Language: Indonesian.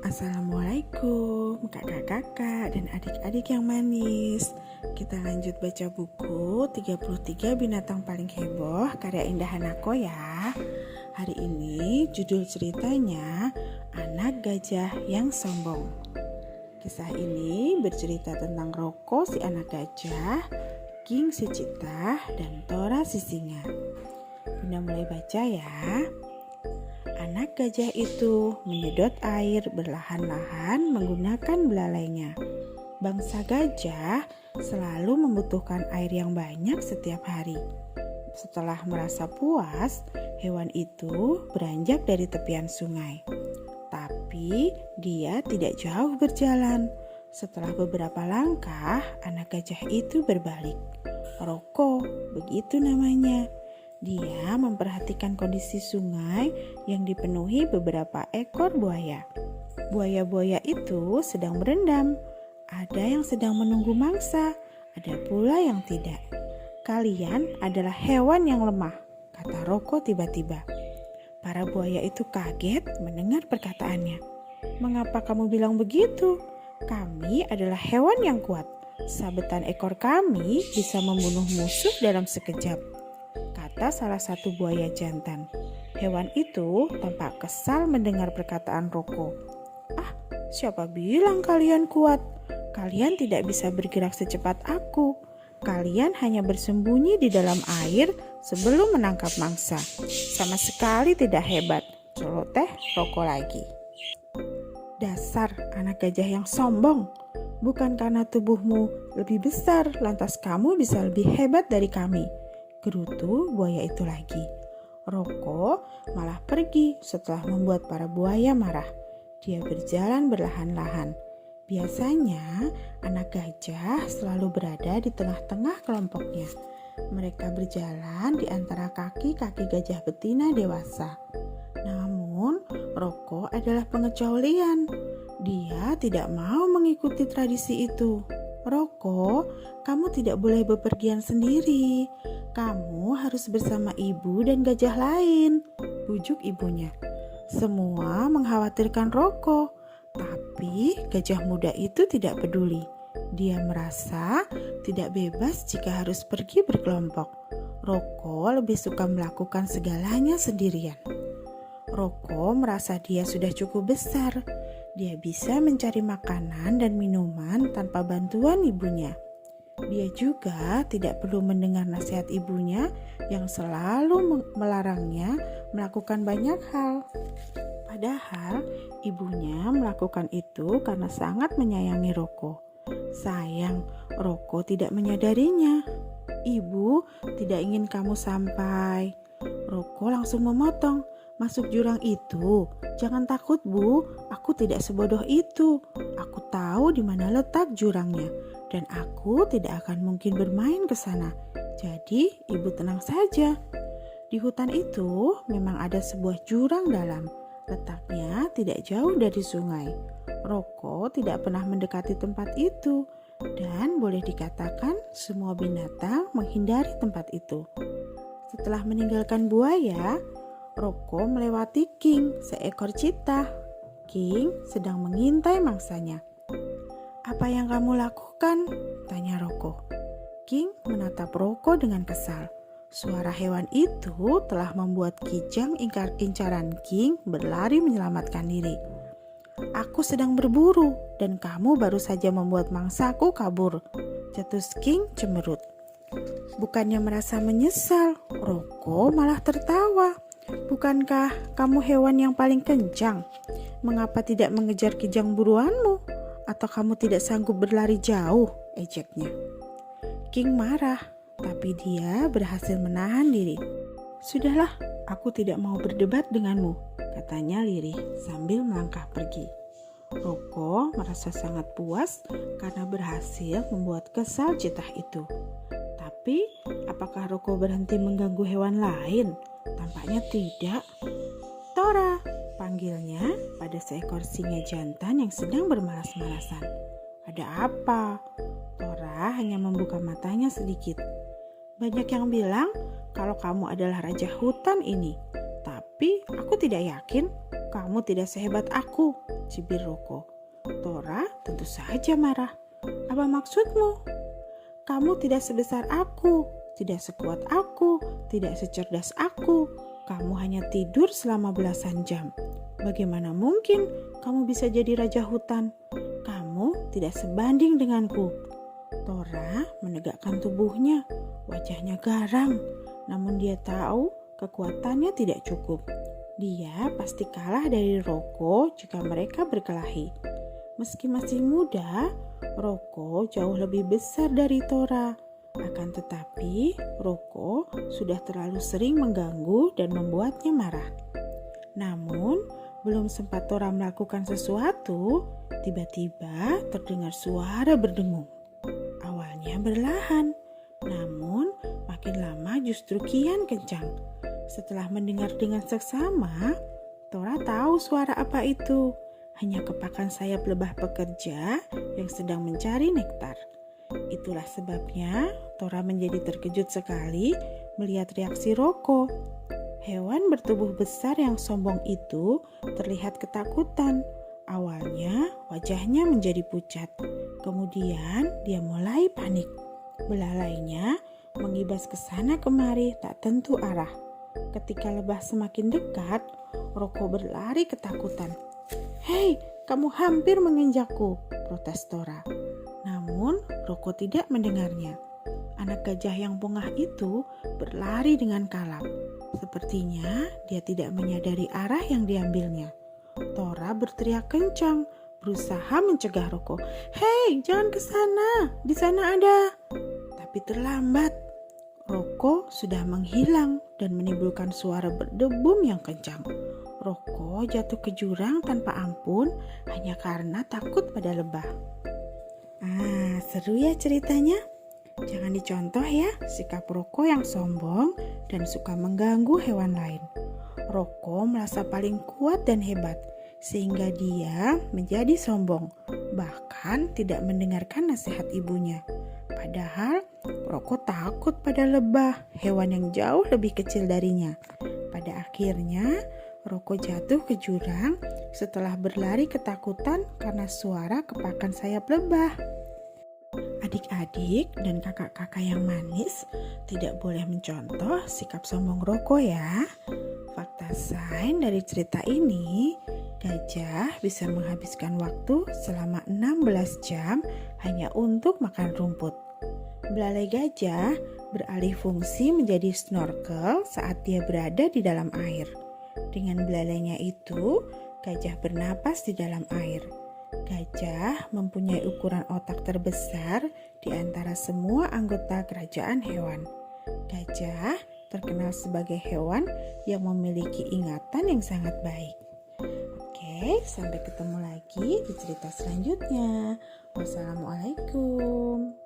Assalamualaikum kakak-kakak dan adik-adik yang manis. Kita lanjut baca buku 33 Binatang Paling Heboh karya Indah Hanako ya. Hari ini judul ceritanya Anak Gajah yang Sombong. Kisah ini bercerita tentang Roko si anak gajah, King si citah, dan Tora si singa. Bunda mulai baca ya. Anak gajah itu menyedot air berlahan-lahan menggunakan belalainya. Bangsa gajah selalu membutuhkan air yang banyak setiap hari. Setelah merasa puas, hewan itu beranjak dari tepian sungai. Tapi dia tidak jauh berjalan. Setelah beberapa langkah, anak gajah itu berbalik. Roko, begitu namanya. Dia memperhatikan kondisi sungai yang dipenuhi beberapa ekor buaya. Buaya-buaya itu sedang berendam. Ada yang sedang menunggu mangsa, ada pula yang tidak. Kalian adalah hewan yang lemah, kata Roko tiba-tiba. Para buaya itu kaget mendengar perkataannya. Mengapa kamu bilang begitu? Kami adalah hewan yang kuat. Sabetan ekor kami bisa membunuh musuh dalam sekejap, kata salah satu buaya jantan. Hewan itu tampak kesal mendengar perkataan Roko. Siapa bilang kalian kuat? Kalian tidak bisa bergerak secepat aku. Kalian hanya bersembunyi di dalam air sebelum menangkap mangsa. Sama sekali tidak hebat, celoteh Roko lagi. Dasar anak gajah yang sombong. Bukan karena tubuhmu lebih besar, lantas kamu bisa lebih hebat dari kami, gerutu buaya itu lagi. Roko malah pergi setelah membuat para buaya marah. Dia berjalan berlahan-lahan. Biasanya anak gajah selalu berada di tengah-tengah kelompoknya. Mereka berjalan di antara kaki-kaki gajah betina dewasa. Namun Roko adalah pengecualian. Dia tidak mau mengikuti tradisi itu. Roko, kamu tidak boleh bepergian sendiri. Kamu harus bersama ibu dan gajah lain, bujuk ibunya. Semua mengkhawatirkan Roko, tapi gajah muda itu tidak peduli. Dia merasa tidak bebas jika harus pergi berkelompok. Roko lebih suka melakukan segalanya sendirian. Roko merasa dia sudah cukup besar. Dia bisa mencari makanan dan minuman tanpa bantuan ibunya. Dia juga tidak perlu mendengar nasihat ibunya yang selalu melarangnya melakukan banyak hal. Padahal ibunya melakukan itu karena sangat menyayangi Roko. Sayang, Roko tidak menyadarinya. Ibu tidak ingin kamu sampai. Roko langsung memotong. Masuk jurang itu. Jangan takut, Bu. Aku tidak sebodoh itu. Aku tahu di mana letak jurangnya. Dan aku tidak akan mungkin bermain ke sana. Jadi, ibu tenang saja. Di hutan itu memang ada sebuah jurang dalam. Letaknya tidak jauh dari sungai. Roko tidak pernah mendekati tempat itu. Dan boleh dikatakan semua binatang menghindari tempat itu. Setelah meninggalkan buaya, Roko melewati King, seekor citah. King sedang mengintai mangsanya. Apa yang kamu lakukan? Tanya Roko. King menatap Roko dengan kesal. Suara hewan itu telah membuat kijang incaran King berlari menyelamatkan diri. Aku sedang berburu dan kamu baru saja membuat mangsaku kabur, cetus King cemberut. Bukannya merasa menyesal, Roko malah tertawa. Bukankah kamu hewan yang paling kencang? Mengapa tidak mengejar kijang buruanmu? Atau kamu tidak sanggup berlari jauh? Ejeknya. King marah, tapi dia berhasil menahan diri. Sudahlah, aku tidak mau berdebat denganmu, katanya lirih sambil melangkah pergi. Roko merasa sangat puas karena berhasil membuat kesal citah itu. Tapi, apakah Roko berhenti mengganggu hewan lain? Tampaknya tidak. Tora, panggilnya pada seekor singa jantan yang sedang bermalas-malasan. Ada apa? Tora hanya membuka matanya sedikit. Banyak yang bilang kalau kamu adalah raja hutan ini. Tapi aku tidak yakin kamu tidak sehebat aku, cibir Roko. Tora tentu saja marah. Apa maksudmu? Kamu tidak sebesar aku, tidak sekuat aku, tidak secerdas aku. Kamu hanya tidur selama belasan jam. Bagaimana mungkin kamu bisa jadi raja hutan? Kamu tidak sebanding denganku. Tora menegakkan tubuhnya, wajahnya garang. Namun dia tahu kekuatannya tidak cukup. Dia pasti kalah dari Roko jika mereka berkelahi. Meski masih muda, Roko jauh lebih besar dari Tora. Akan tetapi, Roko sudah terlalu sering mengganggu dan membuatnya marah. Namun, belum sempat Tora melakukan sesuatu, tiba-tiba terdengar suara berdengung. Awalnya berlahan, namun makin lama justru kian kencang. Setelah mendengar dengan seksama, Tora tahu suara apa itu. Hanya kepakan sayap lebah pekerja yang sedang mencari nektar. Itulah sebabnya Tora menjadi terkejut sekali melihat reaksi Roko. Hewan bertubuh besar yang sombong itu terlihat ketakutan. Awalnya wajahnya menjadi pucat. Kemudian dia mulai panik. Belalainya mengibas ke sana kemari tak tentu arah. Ketika lebah semakin dekat, Roko berlari ketakutan. "Hei, kamu hampir menginjakku," protes Tora. Namun, Roko tidak mendengarnya. Anak gajah yang bongah itu berlari dengan kalap. Sepertinya dia tidak menyadari arah yang diambilnya. Tora berteriak kencang, berusaha mencegah Roko. "Hei, jangan ke sana, di sana ada." Tapi terlambat. Roko sudah menghilang dan menimbulkan suara berdebum yang kencang. Roko jatuh ke jurang tanpa ampun hanya karena takut pada lebah. Seru ya ceritanya? Jangan dicontoh ya sikap Roko yang sombong dan suka mengganggu hewan lain. Roko merasa paling kuat dan hebat sehingga dia menjadi sombong, bahkan tidak mendengarkan nasihat ibunya. Padahal Roko takut pada lebah, hewan yang jauh lebih kecil darinya. Pada akhirnya Roko jatuh ke jurang setelah berlari ketakutan karena suara kepakan sayap lebah. Adik-adik dan kakak-kakak yang manis tidak boleh mencontoh sikap sombong Roko ya. Fakta sains dari cerita ini, gajah bisa menghabiskan waktu selama 16 jam hanya untuk makan rumput. Belalai gajah beralih fungsi menjadi snorkel saat dia berada di dalam air. Dengan belalainya itu, gajah bernapas di dalam air. Gajah mempunyai ukuran otak terbesar di antara semua anggota kerajaan hewan. Gajah terkenal sebagai hewan yang memiliki ingatan yang sangat baik. Oke, sampai ketemu lagi di cerita selanjutnya. Wassalamualaikum.